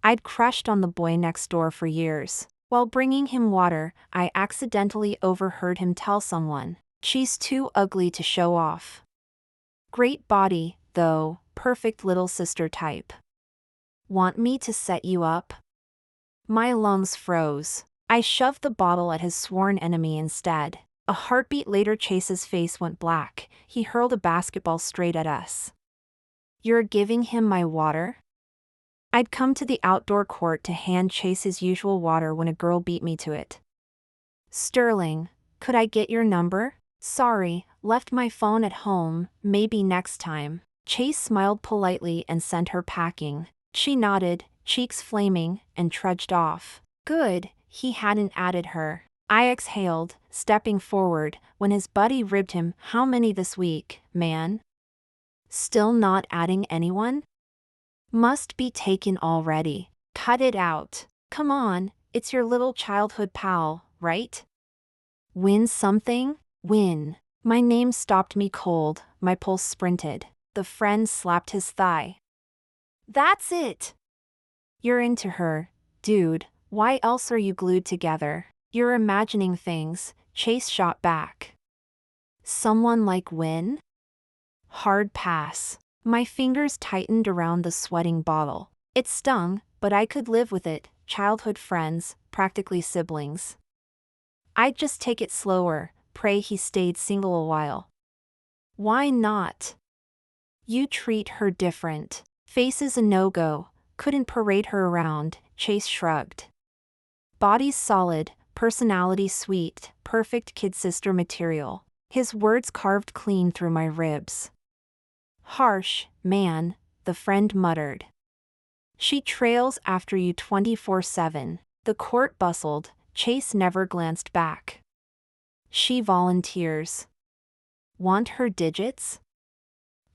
I'd crushed on the boy next door for years. While bringing him water, I accidentally overheard him tell someone, "She's too ugly to show off. Great body, though, perfect little sister type. Want me to set you up?" My lungs froze. I shoved the bottle at his sworn enemy instead. A heartbeat later, Chase's face went black. He hurled a basketball straight at us. "You're giving him my water?" I'd come to the outdoor court to hand Chase his usual water when a girl beat me to it. "Sterling, could I get your number?" "Sorry, left my phone at home, maybe next time." Chase smiled politely and sent her packing. She nodded, cheeks flaming, and trudged off. Good, he hadn't added her. I exhaled, stepping forward, when his buddy ribbed him, "How many this week, man? Still not adding anyone? Must be taken already. Cut it out. Come on, it's your little childhood pal, right? Win something? Win." My name stopped me cold, my pulse sprinted. The friend slapped his thigh. "That's it! You're into her, dude. Why else are you glued together? You're imagining things," Chase shot back. "Someone like Wynn?" Hard pass. My fingers tightened around the sweating bottle. It stung, but I could live with it. Childhood friends, practically siblings. I'd just take it slower, pray he stayed single a while. "Why not? You treat her different." "Face is a no-go, couldn't parade her around," Chase shrugged. "Body's solid, personality sweet, perfect kid-sister material." His words carved clean through my ribs. "Harsh, man," the friend muttered. "She trails after you 24/7. The court bustled. Chase never glanced back. "She volunteers. Want her digits?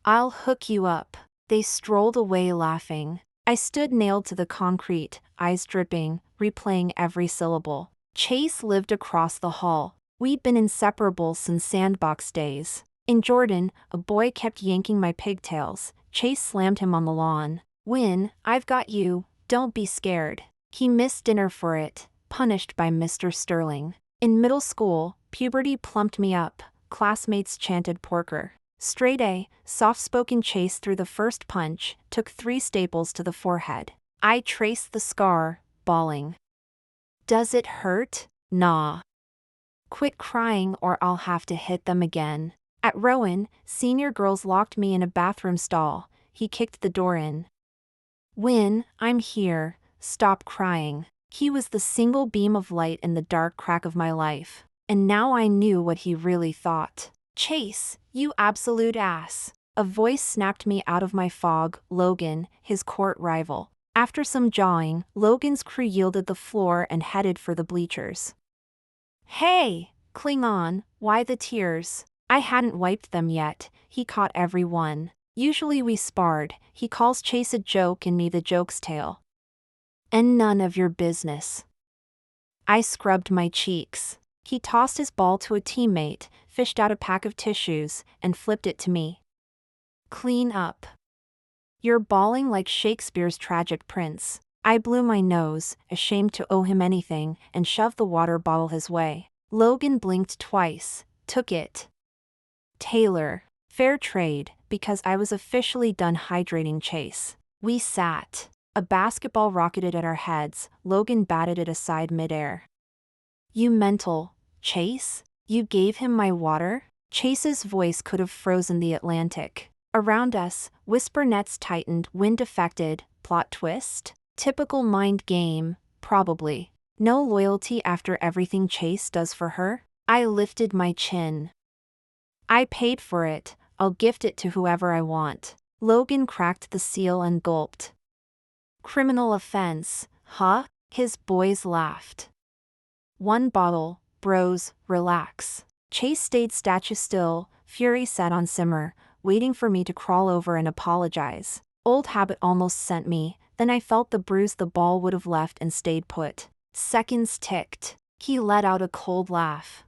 I'll hook you up." They strolled away laughing. I stood nailed to the concrete, eyes dripping, replaying every syllable. Chase lived across the hall. We'd been inseparable since sandbox days. In Jordan, a boy kept yanking my pigtails. Chase slammed him on the lawn. "Wynn, I've got you, don't be scared." He missed dinner for it, punished by Mr. Sterling. In middle school, puberty plumped me up. Classmates chanted porker. Straight A, soft-spoken. Chase threw the first punch, took 3 staples to the forehead. I traced the scar, bawling. "Does it hurt?" "Nah. Quit crying or I'll have to hit them again." At Rowan, senior girls locked me in a bathroom stall. He kicked the door in. "Wynn, I'm here, stop crying." He was the single beam of light in the dark crack of my life. And now I knew what he really thought. "Chase, you absolute ass." A voice snapped me out of my fog. Logan, his court rival. After some jawing, Logan's crew yielded the floor and headed for the bleachers. "Hey, cling on, why the tears?" I hadn't wiped them yet. He caught every one. Usually we sparred. He calls Chase a joke and me the joke's tail. "And none of your business." I scrubbed my cheeks. He tossed his ball to a teammate, fished out a pack of tissues, and flipped it to me. "Clean up. You're bawling like Shakespeare's tragic prince." I blew my nose, ashamed to owe him anything, and shoved the water bottle his way. Logan blinked twice, took it. "Taylor, fair trade," because I was officially done hydrating Chase. We sat. A basketball rocketed at our heads. Logan batted it aside midair. "You mental, Chase? You gave him my water?" Chase's voice could have frozen the Atlantic. Around us, whisper nets tightened. Wind affected. Plot twist? Typical mind game, probably. No loyalty after everything Chase does for her? I lifted my chin. "I paid for it, I'll gift it to whoever I want." Logan cracked the seal and gulped. "Criminal offense, huh?" His boys laughed. "One bottle, bros, relax." Chase stayed statue still, fury sat on simmer, waiting for me to crawl over and apologize. Old habit almost sent me, then I felt the bruise the ball would have left and stayed put. Seconds ticked. He let out a cold laugh.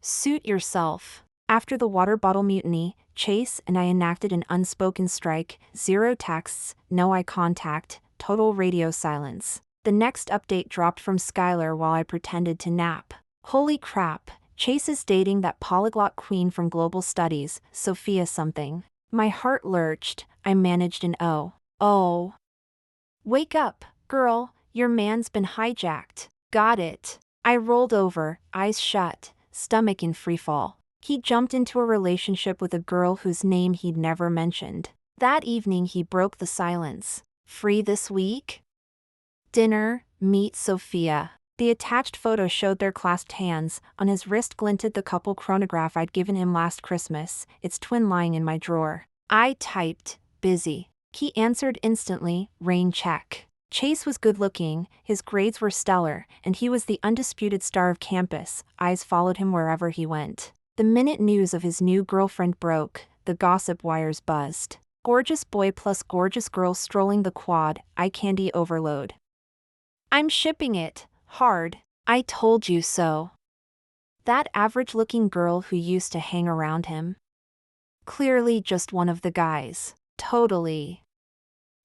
"Suit yourself." After the water bottle mutiny, Chase and I enacted an unspoken strike. 0 texts, no eye contact, total radio silence. The next update dropped from Skylar while I pretended to nap. Holy crap, Chase is dating that polyglot queen from Global Studies, Sophia something. My heart lurched. I managed an oh. Wake up, girl, your man's been hijacked. Got it. I rolled over, eyes shut, stomach in freefall. He jumped into a relationship with a girl whose name he'd never mentioned. That evening he broke the silence. Free this week? Dinner, meet Sophia. The attached photo showed their clasped hands. On his wrist glinted the couple chronograph I'd given him last Christmas, its twin lying in my drawer. I typed, busy. He answered instantly, rain check. Chase was good-looking, his grades were stellar, and he was the undisputed star of campus. Eyes followed him wherever he went. The minute news of his new girlfriend broke, the gossip wires buzzed. Gorgeous boy plus gorgeous girl strolling the quad, eye candy overload. I'm shipping it, hard. I told you so. That average-looking girl who used to hang around him. Clearly just one of the guys. Totally.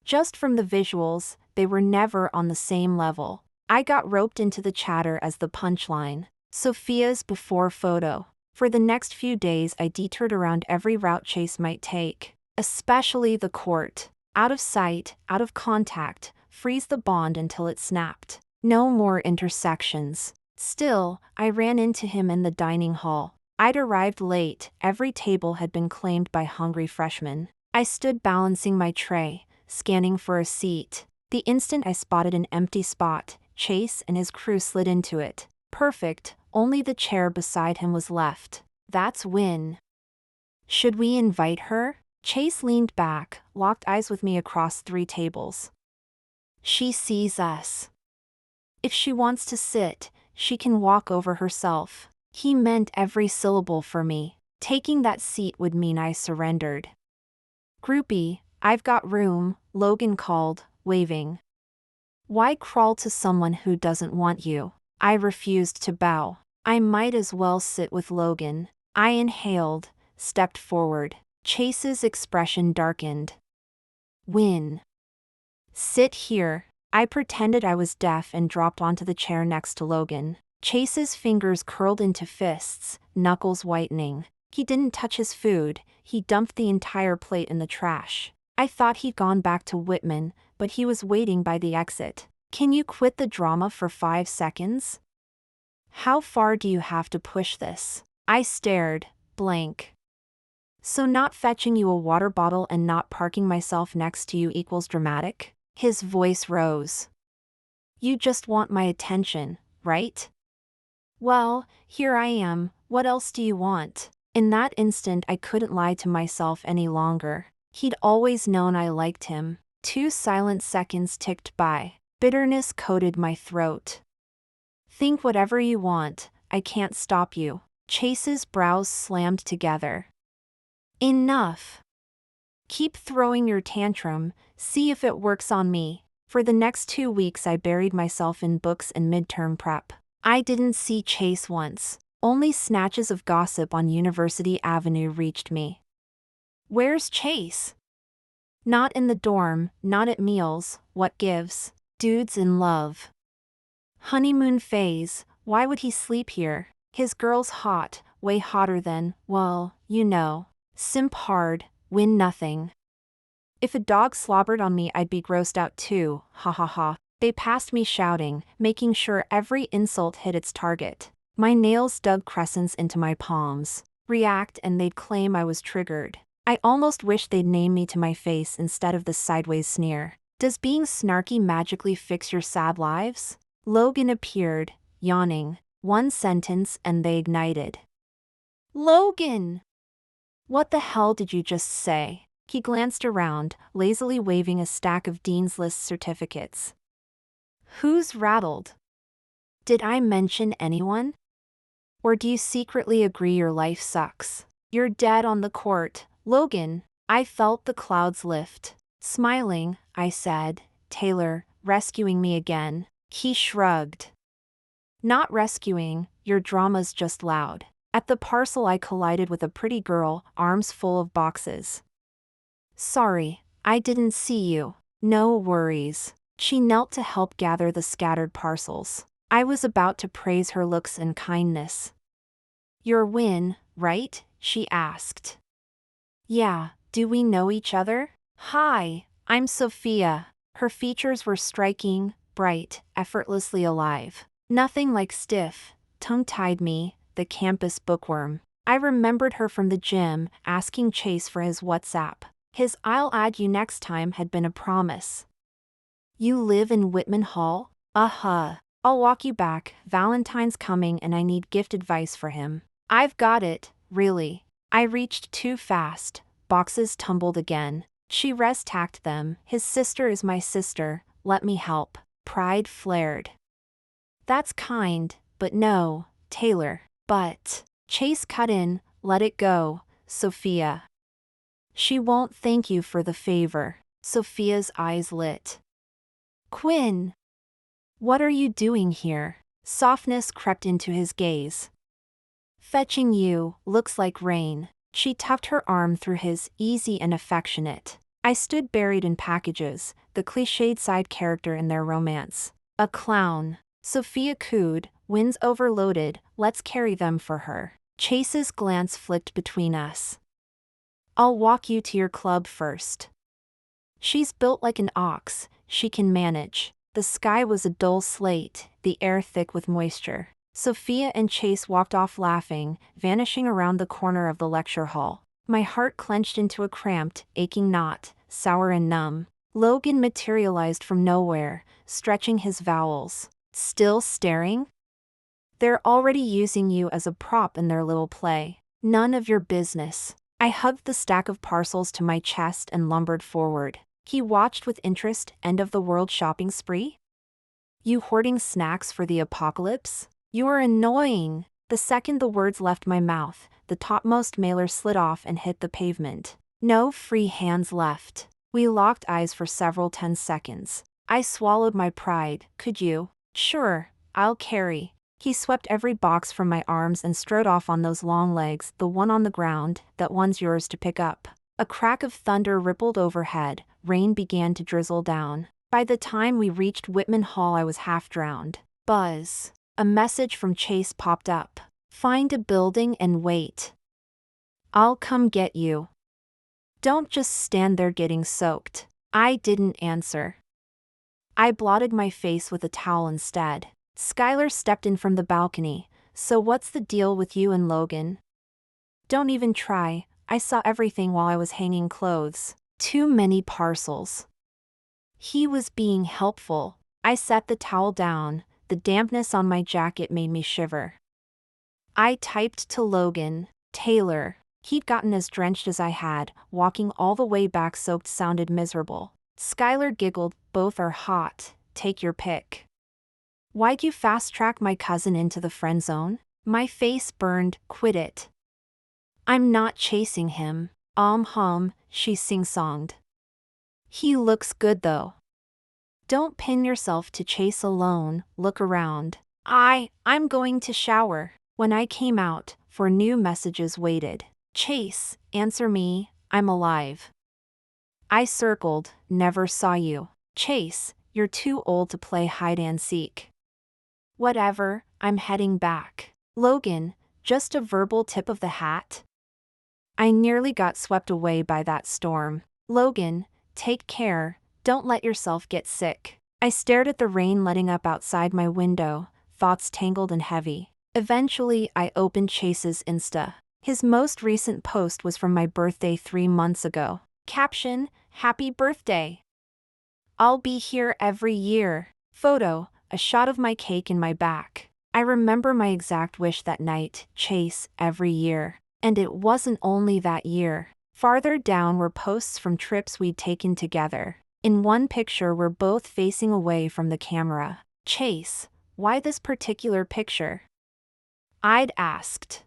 Just from the visuals, they were never on the same level. I got roped into the chatter as the punchline. Sophia's before photo. For the next few days I detoured around every route Chase might take. Especially the court. Out of sight, out of contact, freeze the bond until it snapped. No more intersections. Still, I ran into him in the dining hall. I'd arrived late, every table had been claimed by hungry freshmen. I stood balancing my tray, scanning for a seat. The instant I spotted an empty spot, Chase and his crew slid into it. Perfect, only the chair beside him was left. That's Wynn. Should we invite her? Chase leaned back, locked eyes with me across 3 tables. She sees us. If she wants to sit, she can walk over herself. He meant every syllable for me. Taking that seat would mean I surrendered. Groupie, I've got room, Logan called, waving. Why crawl to someone who doesn't want you? I refused to bow. I might as well sit with Logan. I inhaled, stepped forward. Chase's expression darkened. Wynn. Sit here. I pretended I was deaf and dropped onto the chair next to Logan. Chase's fingers curled into fists, knuckles whitening. He didn't touch his food, he dumped the entire plate in the trash. I thought he'd gone back to Whitman, but he was waiting by the exit. Can you quit the drama for 5 seconds? How far do you have to push this? I stared, blank. So not fetching you a water bottle and not parking myself next to you equals dramatic? His voice rose. You just want my attention, right? Well, here I am, what else do you want? In that instant I couldn't lie to myself any longer. He'd always known I liked him. 2 silent seconds ticked by. Bitterness coated my throat. Think whatever you want, I can't stop you. Chase's brows slammed together. Enough. Keep throwing your tantrum, see if it works on me. For the next 2 weeks I buried myself in books and midterm prep. I didn't see Chase once. Only snatches of gossip on University Avenue reached me. Where's Chase? Not in the dorm, not at meals, what gives? Dudes in love. Honeymoon phase, why would he sleep here? His girl's hot, way hotter than, well, you know. Simp hard, win nothing. If a dog slobbered on me I'd be grossed out too, ha ha ha. They passed me shouting, making sure every insult hit its target. My nails dug crescents into my palms. React and they'd claim I was triggered. I almost wish they'd name me to my face instead of the sideways sneer. Does being snarky magically fix your sad lives? Logan appeared, yawning. 1 sentence and they ignited. Logan! What the hell did you just say? He glanced around, lazily waving a stack of Dean's List certificates. Who's rattled? Did I mention anyone? Or do you secretly agree your life sucks? You're dead on the court, Logan. I felt the clouds lift. Smiling, I said, Taylor, rescuing me again. He shrugged. Not rescuing, your drama's just loud. At the parcel I collided with a pretty girl, arms full of boxes. Sorry, I didn't see you. No worries. She knelt to help gather the scattered parcels. I was about to praise her looks and kindness. "You're Wynn, right?" she asked. "Yeah, do we know each other?" "Hi, I'm Sophia." Her features were striking, bright, effortlessly alive. Nothing like stiff, tongue-tied me, the campus bookworm. I remembered her from the gym, asking Chase for his WhatsApp. His "I'll add you next time" had been a promise. "You live in Whitman Hall?" "Uh-huh. I'll walk you back, Valentine's coming and I need gift advice for him." "I've got it, really." I reached too fast, boxes tumbled again. She res-tacked them. "His sister is my sister, let me help." Pride flared. "That's kind, but no, Taylor." "But..." Chase cut in, "Let it go, Sophia. She won't thank you for the favor." Sophia's eyes lit. "Quinn! What are you doing here?" Softness crept into his gaze. "Fetching you, looks like rain." She tucked her arm through his, easy and affectionate. I stood buried in packages, the cliched side character in their romance. "A clown." Sophia cooed, "Wynn's overloaded, let's carry them for her." Chase's glance flicked between us. "I'll walk you to your club first." "She's built like an ox, she can manage." The sky was a dull slate, the air thick with moisture. Sophia and Chase walked off laughing, vanishing around the corner of the lecture hall. My heart clenched into a cramped, aching knot, sour and numb. Logan materialized from nowhere, stretching his vowels. "Still staring? They're already using you as a prop in their little play. None of your business." I hugged the stack of parcels to my chest and lumbered forward. He watched with interest. "End of the world shopping spree? You hoarding snacks for the apocalypse? You're annoying." The second the words left my mouth, the topmost mailer slid off and hit the pavement. No free hands left. We locked eyes for several tense seconds. I swallowed my pride. "Could you?" "Sure, I'll carry." He swept every box from my arms and strode off on those long legs. "The one on the ground, that one's yours to pick up." A crack of thunder rippled overhead, rain began to drizzle down. By the time we reached Whitman Hall I was half drowned. Buzz. A message from Chase popped up. "Find a building and wait. I'll come get you. Don't just stand there getting soaked." I didn't answer. I blotted my face with a towel instead. Skylar stepped in from the balcony. "So what's the deal with you and Logan?" "Don't even try, I saw everything while I was hanging clothes." "Too many parcels." He was being helpful. I set the towel down, the dampness on my jacket made me shiver. I typed to Logan, "Taylor." He'd gotten as drenched as I had, walking all the way back soaked sounded miserable. Skylar giggled, "Both are hot, take your pick." "Why'd you fast-track my cousin into the friend zone?" My face burned. "Quit it. I'm not chasing him." She sing-songed. "He looks good though." "Don't pin yourself to Chase alone, look around." I'm going to shower." When I came out, 4 new messages waited. "Chase, answer me, I'm alive." I circled, "Never saw you." "Chase, you're too old to play hide-and-seek." "Whatever, I'm heading back." "Logan, just a verbal tip of the hat." I nearly got swept away by that storm. "Logan, take care, don't let yourself get sick." I stared at the rain letting up outside my window, thoughts tangled and heavy. Eventually, I opened Chase's Insta. His most recent post was from my birthday 3 months ago. Caption, "Happy birthday. I'll be here every year." Photo, a shot of my cake in my back. I remember my exact wish that night, Chase, every year. And it wasn't only that year. Farther down were posts from trips we'd taken together. In one picture we're both facing away from the camera. "Chase, why this particular picture?" I'd asked.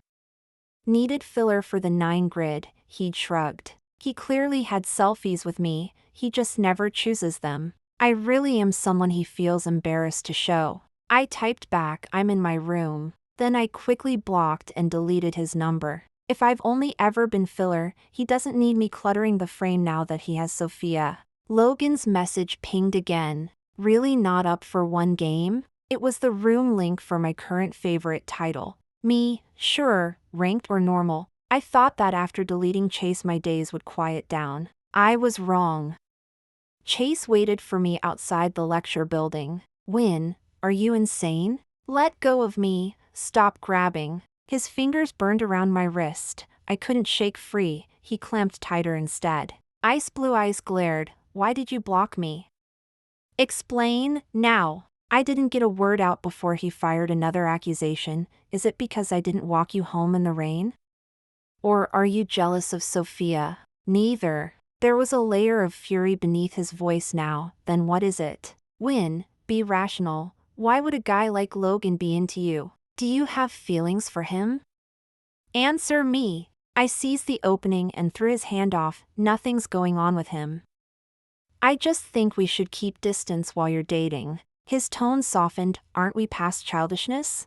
"Needed filler for the 9 grid, he'd shrugged. He clearly had selfies with me, he just never chooses them. I really am someone he feels embarrassed to show." I typed back, "I'm in my room." Then I quickly blocked and deleted his number. If I've only ever been filler, he doesn't need me cluttering the frame now that he has Sophia. Logan's message pinged again. Really not up for one game? It was the room link for my current favorite title. Me, sure, ranked or normal. I thought that after deleting Chase my days would quiet down. I was wrong. Chase waited for me outside the lecture building. Wynn, are you insane? Let go of me, stop grabbing. His fingers burned around my wrist. I couldn't shake free, he clamped tighter instead. Ice blue eyes glared. Why did you block me? Explain, now. I didn't get a word out before he fired another accusation. Is it because I didn't walk you home in the rain? Or are you jealous of Sophia? Neither. There was a layer of fury beneath his voice now. Then what is it? Wynn, be rational. Why would a guy like Logan be into you? Do you have feelings for him? Answer me. I seized the opening and threw his hand off. Nothing's going on with him. I just think we should keep distance while you're dating. His tone softened. Aren't we past childishness?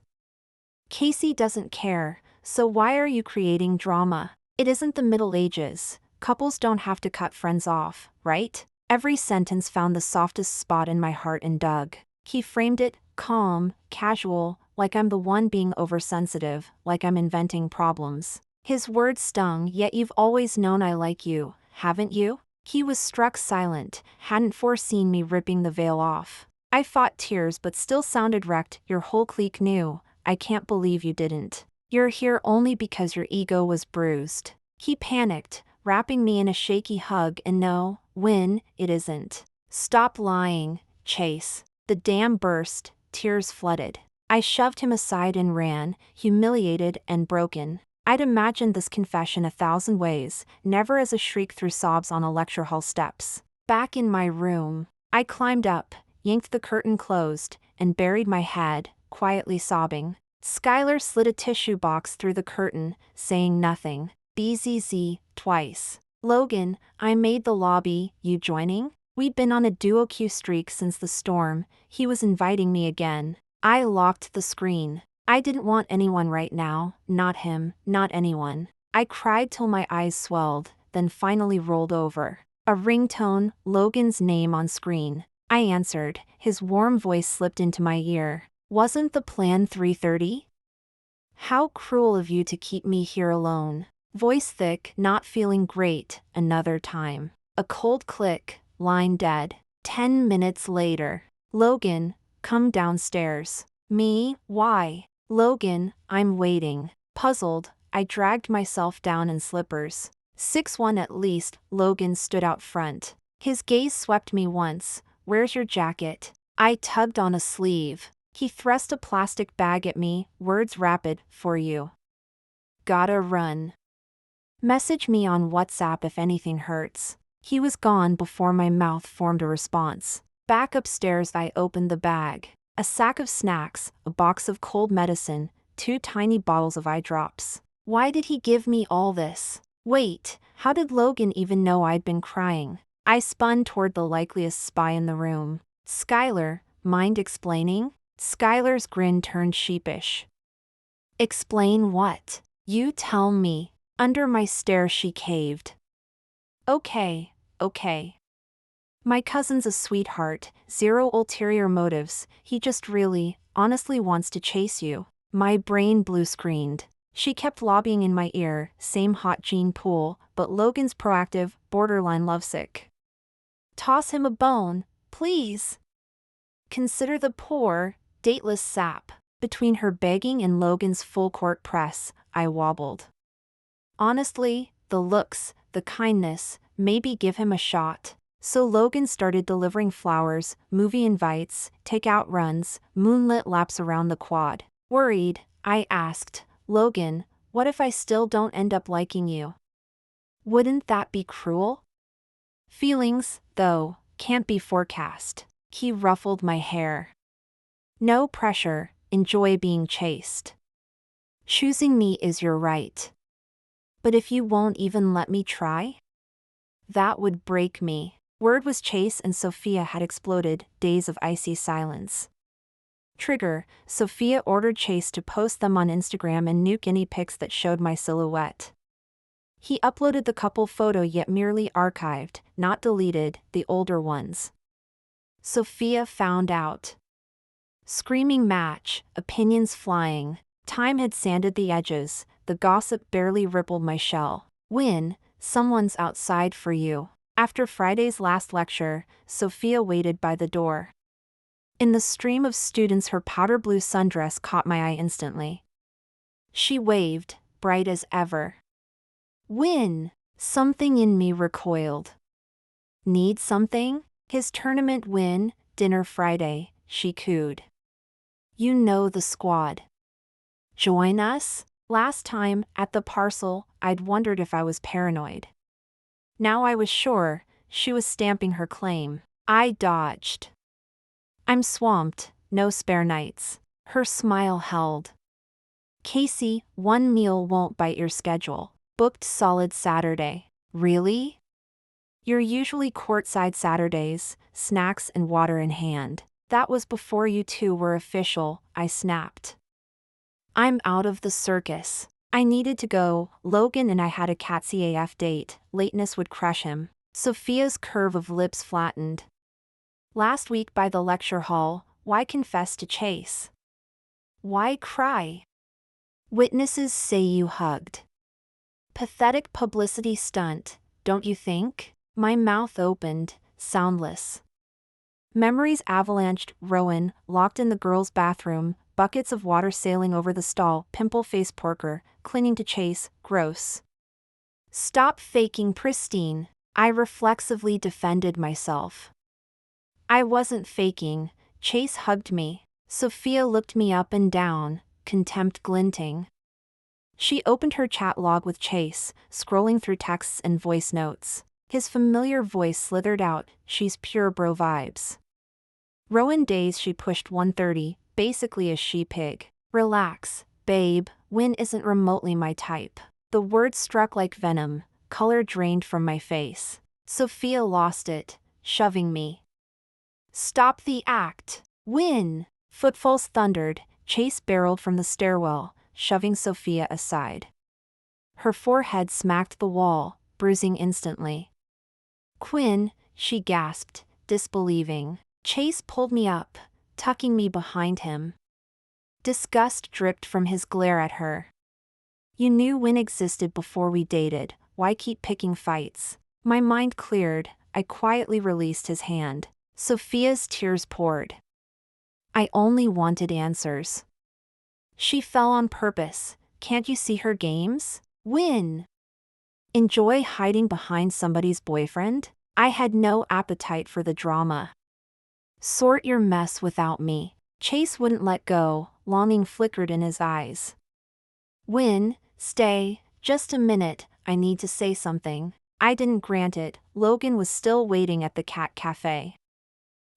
Casey doesn't care, so why are you creating drama? It isn't the Middle Ages. Couples don't have to cut friends off, right? Every sentence found the softest spot in my heart and dug. He framed it, calm, casual, like I'm the one being oversensitive, like I'm inventing problems. His words stung. Yet you've always known I like you, haven't you? He was struck silent, hadn't foreseen me ripping the veil off. I fought tears but still sounded wrecked. Your whole clique knew. I can't believe you didn't. You're here only because your ego was bruised. He panicked, wrapping me in a shaky hug. And no, Wynn, it isn't. Stop lying, Chase. The dam burst, tears flooded. I shoved him aside and ran, humiliated and broken. I'd imagined this confession 1,000 ways, never as a shriek through sobs on a lecture hall steps. Back in my room, I climbed up, yanked the curtain closed, and buried my head, quietly sobbing. Skylar slid a tissue box through the curtain, saying nothing. BZZ, twice. Logan, I made the lobby, you joining? We'd been on a duo queue streak since the storm. He was inviting me again. I locked the screen. I didn't want anyone right now, not him, not anyone. I cried till my eyes swelled, then finally rolled over. A ringtone, Logan's name on screen. I answered, his warm voice slipped into my ear. Wasn't the plan 3:30? How cruel of you to keep me here alone. Voice thick, not feeling great, another time. A cold click, line dead. 10 minutes later. Logan, come downstairs. Me, why? Logan, I'm waiting. Puzzled, I dragged myself down in slippers. 6'1" at least, Logan stood out front. His gaze swept me once. Where's your jacket? I tugged on a sleeve. He thrust a plastic bag at me, words rapid, for you. Gotta run. Message me on WhatsApp if anything hurts. He was gone before my mouth formed a response. Back upstairs, I opened the bag. A sack of snacks, a box of cold medicine, 2 tiny bottles of eye drops. Why did he give me all this? Wait, how did Logan even know I'd been crying? I spun toward the likeliest spy in the room. Skylar, mind explaining? Skylar's grin turned sheepish. Explain what? You tell me. Under my stare she caved. Okay. My cousin's a sweetheart, zero ulterior motives, he just really, honestly wants to chase you. My brain blue-screened. She kept lobbying in my ear, same hot gene pool, but Logan's proactive, borderline lovesick. Toss him a bone, please. Consider the poor, dateless sap. Between her begging and Logan's full-court press, I wobbled. Honestly, the looks, the kindness, maybe give him a shot. So Logan started delivering flowers, movie invites, takeout runs, moonlit laps around the quad. Worried, I asked, Logan, what if I still don't end up liking you? Wouldn't that be cruel? Feelings, though, can't be forecast. He ruffled my hair. No pressure, enjoy being chased. Choosing me is your right. But if you won't even let me try? That would break me. Word was Chase and Sophia had exploded, days of icy silence. Trigger, Sophia ordered Chase to post them on Instagram and nuke any pics that showed my silhouette. He uploaded the couple photo yet merely archived, not deleted, the older ones. Sophia found out. Screaming match, opinions flying. Time had sanded the edges, the gossip barely rippled my shell. Wynn, someone's outside for you. After Friday's last lecture, Sophia waited by the door. In the stream of students, her powder blue sundress caught my eye instantly. She waved, bright as ever. Wynn! Something in me recoiled. Need something? His tournament win, dinner Friday, she cooed. You know the squad. Join us? Last time, at the parcel, I'd wondered if I was paranoid. Now I was sure, she was stamping her claim. I dodged. I'm swamped, no spare nights. Her smile held. Casey, one meal won't bite your schedule. Booked solid Saturday. Really? You're usually courtside Saturdays, snacks and water in hand. That was before you two were official, I snapped. I'm out of the circus. I needed to go. Logan and I had a catsy AF date. Lateness would crush him. Sophia's curve of lips flattened. Last week by the lecture hall, why confess to Chase? Why cry? Witnesses say you hugged. Pathetic publicity stunt, don't you think? My mouth opened, soundless. Memories avalanched. Rowan, locked in the girls' bathroom, buckets of water sailing over the stall, pimple-faced porker, clinging to Chase, gross. Stop faking pristine, I reflexively defended myself. I wasn't faking, Chase hugged me. Sophia looked me up and down, contempt glinting. She opened her chat log with Chase, scrolling through texts and voice notes. His familiar voice slithered out, she's pure bro vibes. Rowan days she pushed 130, basically a she-pig. Relax, babe, Wynn isn't remotely my type. The words struck like venom, color drained from my face. Sophia lost it, shoving me. Stop the act, Wynn! Footfalls thundered, Chase barreled from the stairwell, shoving Sophia aside. Her forehead smacked the wall, bruising instantly. Quinn, she gasped, disbelieving. Chase pulled me up, tucking me behind him. Disgust dripped from his glare at her. You knew Wynn existed before we dated, why keep picking fights? My mind cleared, I quietly released his hand. Sophia's tears poured. I only wanted answers. She fell on purpose, can't you see her games? Wynn! Enjoy hiding behind somebody's boyfriend? I had no appetite for the drama. Sort your mess without me. Chase wouldn't let go, longing flickered in his eyes. Wynn, stay, just a minute, I need to say something. I didn't grant it, Logan was still waiting at the cat cafe.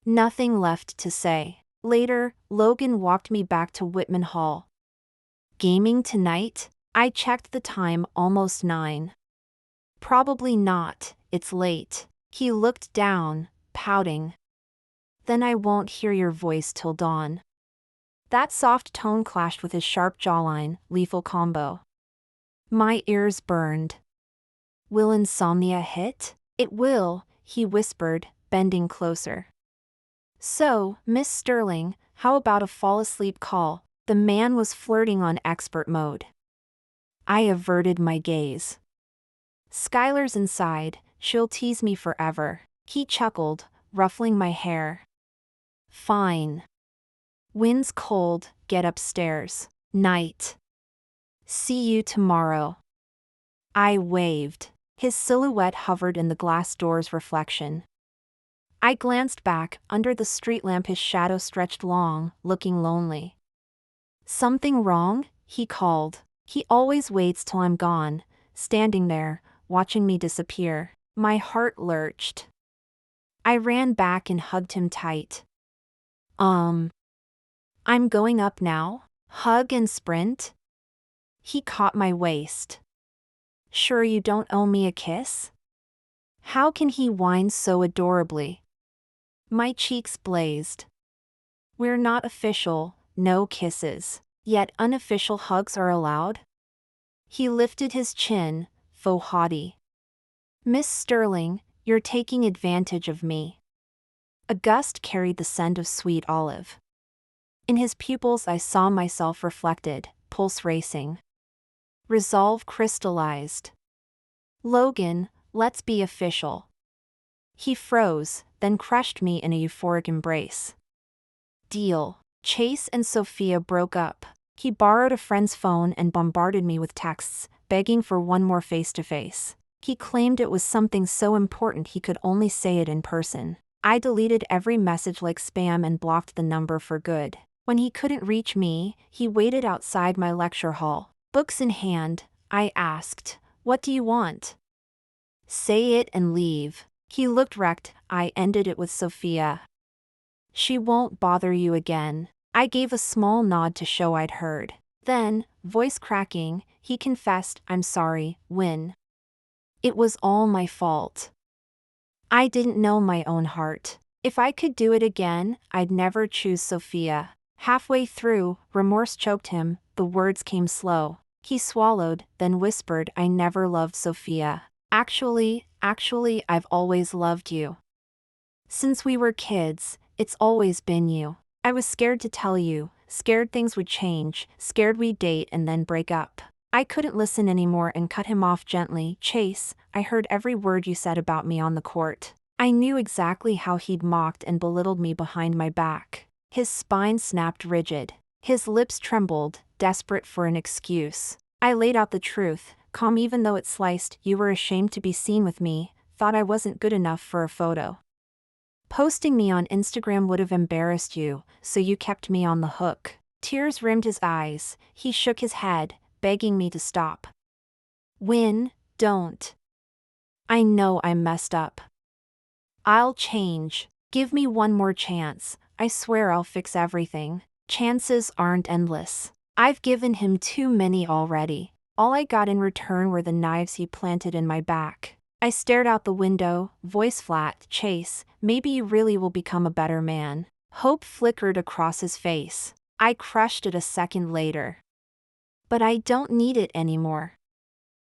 Nothing left to say. Later, Logan walked me back to Whitman Hall. Gaming tonight? I checked the time, almost 9. Probably not, it's late. He looked down, pouting. Then I won't hear your voice till dawn. That soft tone clashed with his sharp jawline, lethal combo. My ears burned. Will insomnia hit? It will, he whispered, bending closer. So, Miss Sterling, how about a fall-asleep call? The man was flirting on expert mode. I averted my gaze. Skylar's inside, she'll tease me forever. He chuckled, ruffling my hair. Fine. Wind's cold, get upstairs. Night. See you tomorrow. I waved. His silhouette hovered in the glass door's reflection. I glanced back, under the street lamp his shadow stretched long, looking lonely. Something wrong? He called. He always waits till I'm gone, standing there, watching me disappear. My heart lurched. I ran back and hugged him tight. I'm going up now? Hug and sprint? He caught my waist. Sure you don't owe me a kiss? How can he whine so adorably? My cheeks blazed. We're not official, no kisses. Yet unofficial hugs are allowed? He lifted his chin, faux haughty. Miss Sterling, you're taking advantage of me. A gust carried the scent of sweet olive. In his pupils I saw myself reflected, pulse racing. Resolve crystallized. Logan, let's be official. He froze, then crushed me in a euphoric embrace. Deal. Chase and Sophia broke up. He borrowed a friend's phone and bombarded me with texts, begging for one more face-to-face. He claimed it was something so important he could only say it in person. I deleted every message like spam and blocked the number for good. When he couldn't reach me, he waited outside my lecture hall. Books in hand, I asked, "What do you want?" "Say it and leave." He looked wrecked. I ended it with Sophia. "She won't bother you again." I gave a small nod to show I'd heard. Then, voice cracking, he confessed, "I'm sorry, Wynn. It was all my fault. I didn't know my own heart. If I could do it again, I'd never choose Sophia." Halfway through, remorse choked him, the words came slow. He swallowed, then whispered, "I never loved Sophia. Actually, I've always loved you. Since we were kids, it's always been you. I was scared to tell you, scared things would change, scared we'd date and then break up." I couldn't listen anymore and cut him off gently. "Chase, I heard every word you said about me on the court." I knew exactly how he'd mocked and belittled me behind my back. His spine snapped rigid. His lips trembled, desperate for an excuse. I laid out the truth, calm even though it sliced. "You were ashamed to be seen with me, thought I wasn't good enough for a photo. Posting me on Instagram would have embarrassed you, so you kept me on the hook." Tears rimmed his eyes. He shook his head, begging me to stop. "Wynn, don't. I know I'm messed up. I'll change. Give me one more chance. I swear I'll fix everything." Chances aren't endless. I've given him too many already. All I got in return were the knives he planted in my back. I stared out the window, voice flat. "Chase, maybe you really will become a better man." Hope flickered across his face. I crushed it a second later. "But I don't need it anymore.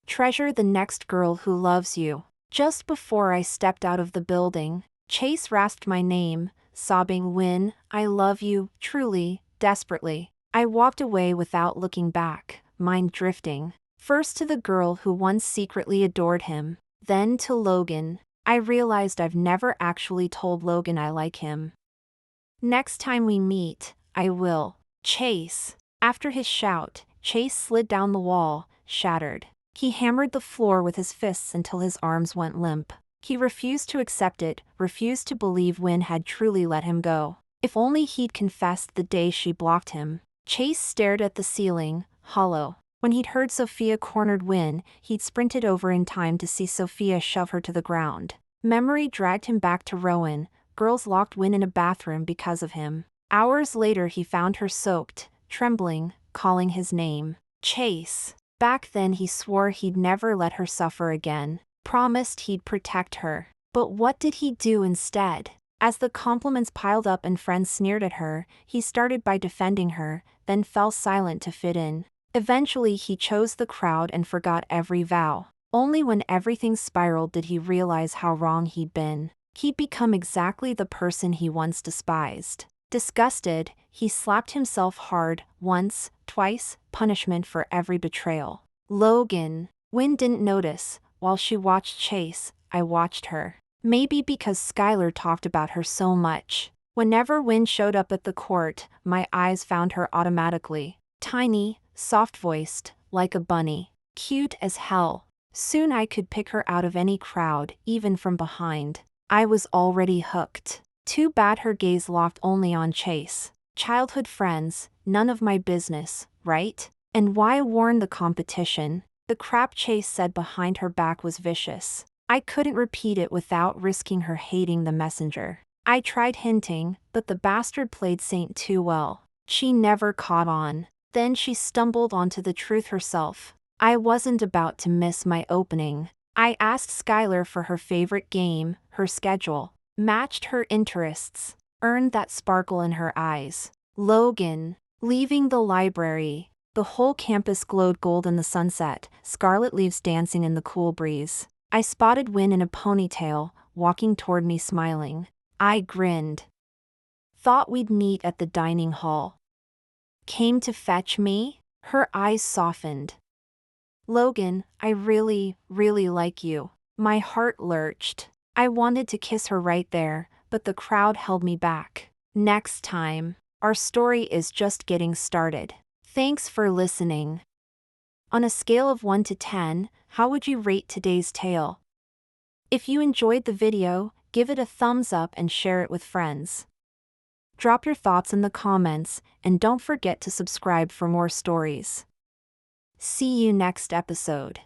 Treasure the next girl who loves you." Just before I stepped out of the building, Chase rasped my name, sobbing, "Wynn, I love you, truly, desperately." I walked away without looking back, mind drifting. First to the girl who once secretly adored him, then to Logan. I realized I've never actually told Logan I like him. Next time we meet, I will. Chase. After his shout, Chase slid down the wall, shattered. He hammered the floor with his fists until his arms went limp. He refused to accept it, refused to believe Wynn had truly let him go. If only he'd confessed the day she blocked him. Chase stared at the ceiling, hollow. When he'd heard Sophia cornered Wynn, he'd sprinted over in time to see Sophia shove her to the ground. Memory dragged him back to Rowan. Girls locked Wynn in a bathroom because of him. Hours later he found her soaked, trembling, calling his name. Chase. Back then he swore he'd never let her suffer again, promised he'd protect her. But what did he do instead? As the compliments piled up and friends sneered at her, he started by defending her, then fell silent to fit in. Eventually he chose the crowd and forgot every vow. Only when everything spiraled did he realize how wrong he'd been. He'd become exactly the person he once despised. Disgusted, he slapped himself hard, once, twice, punishment for every betrayal. Logan. Wynn didn't notice. While she watched Chase, I watched her. Maybe because Skylar talked about her so much. Whenever Wynn showed up at the court, my eyes found her automatically. Tiny, soft-voiced, like a bunny. Cute as hell. Soon I could pick her out of any crowd, even from behind. I was already hooked. Too bad her gaze locked only on Chase. Childhood friends, none of my business, right? And why warn the competition? The crap Chase said behind her back was vicious. I couldn't repeat it without risking her hating the messenger. I tried hinting, but the bastard played Saint too well. She never caught on. Then she stumbled onto the truth herself. I wasn't about to miss my opening. I asked Skylar for her favorite game, her schedule, matched her interests, earned that sparkle in her eyes. Logan. Leaving the library. The whole campus glowed gold in the sunset, scarlet leaves dancing in the cool breeze. I spotted Wynn in a ponytail, walking toward me smiling. I grinned. Thought we'd meet at the dining hall. Came to fetch me? Her eyes softened. Logan, I really, really like you. My heart lurched. I wanted to kiss her right there, but the crowd held me back. Next time. Our story is just getting started. Thanks for listening. On a scale of 1 to 10, how would you rate today's tale? If you enjoyed the video, give it a thumbs up and share it with friends. Drop your thoughts in the comments, and don't forget to subscribe for more stories. See you next episode.